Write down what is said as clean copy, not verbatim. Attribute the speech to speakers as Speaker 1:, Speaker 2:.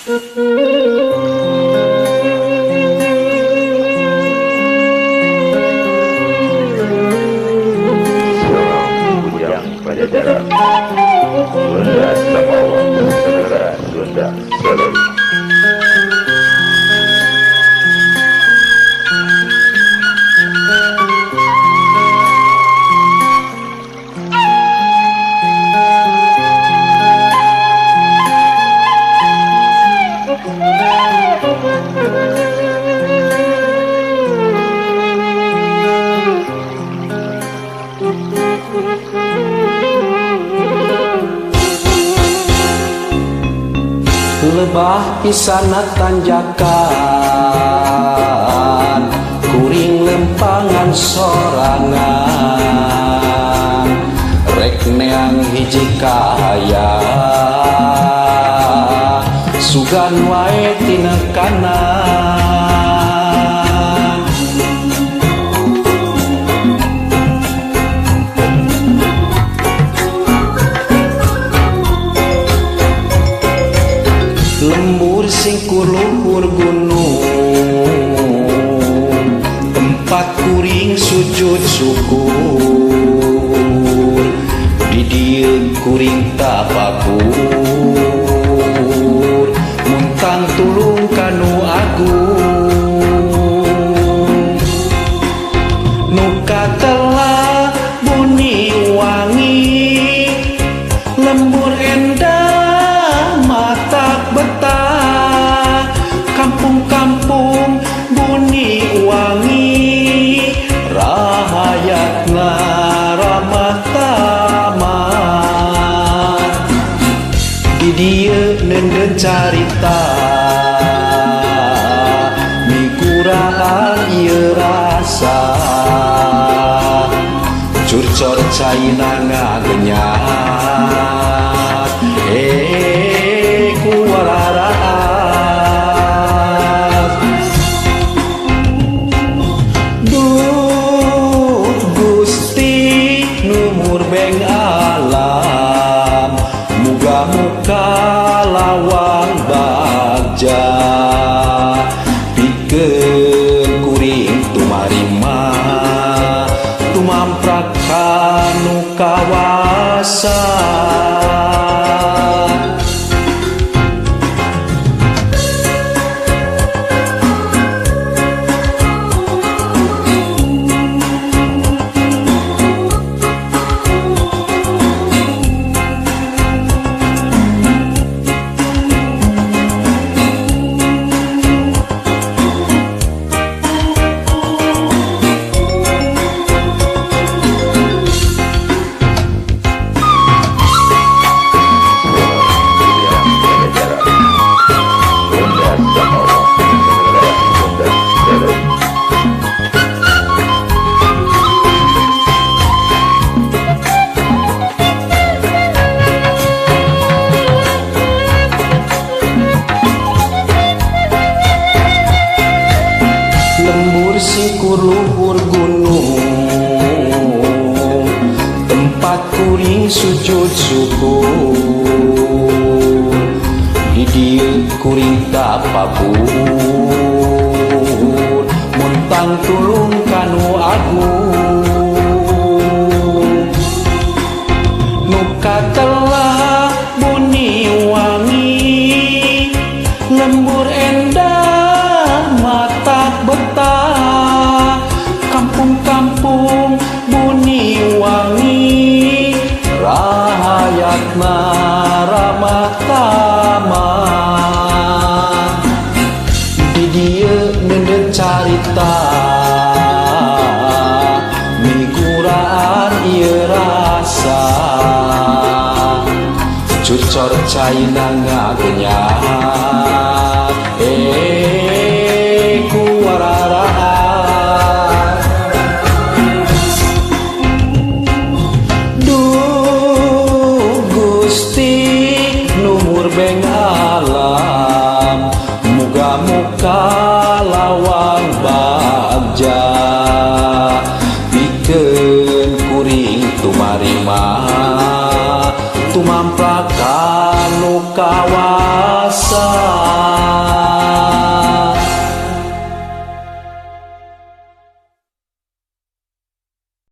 Speaker 1: Kujang Pajajaran, Sunda Samawa, Segera Sunda Seleli.
Speaker 2: Lebah pisana tanjakan, kuring lempangan sorangan, rek neang hiji kaya, sugan wae tina kanan. Lembur singkur luhur gunung, tempat kuring sujud syukur, di dieu kuring tabakur, muntang tulung kanu agung. Nu katelah bunyi wangi, lembur endah mata betah, kampung-kampung bunyi wangi, rahayatna ramah tamah. Di dieu neundeun carita, miguraan ieu rasa, curcor caina ngagenyak, kuararaas. Duh Gusti numur beng alam, muga-muga lawang bagja, pikeun kuring tumarima, tumamprak kanu kawasa. Singkur luhur gunung, tempat kuring sujud syukur, di dieu kuring tapakur, muntang tulung kanu agung. Nu katelah bunyi wangi, lembur endah mata betah, kampung-kampung bunyi wangi, rahayatna ramah tamah. Di dieu neundeun carita, miguraan ieu rasa, curcor caina ngagenyak, kuararaas. Duh Gusti numur beng alam, muga-muga lawang bagja, pikeun kuring tumarima, tumamprak kanu kawasa.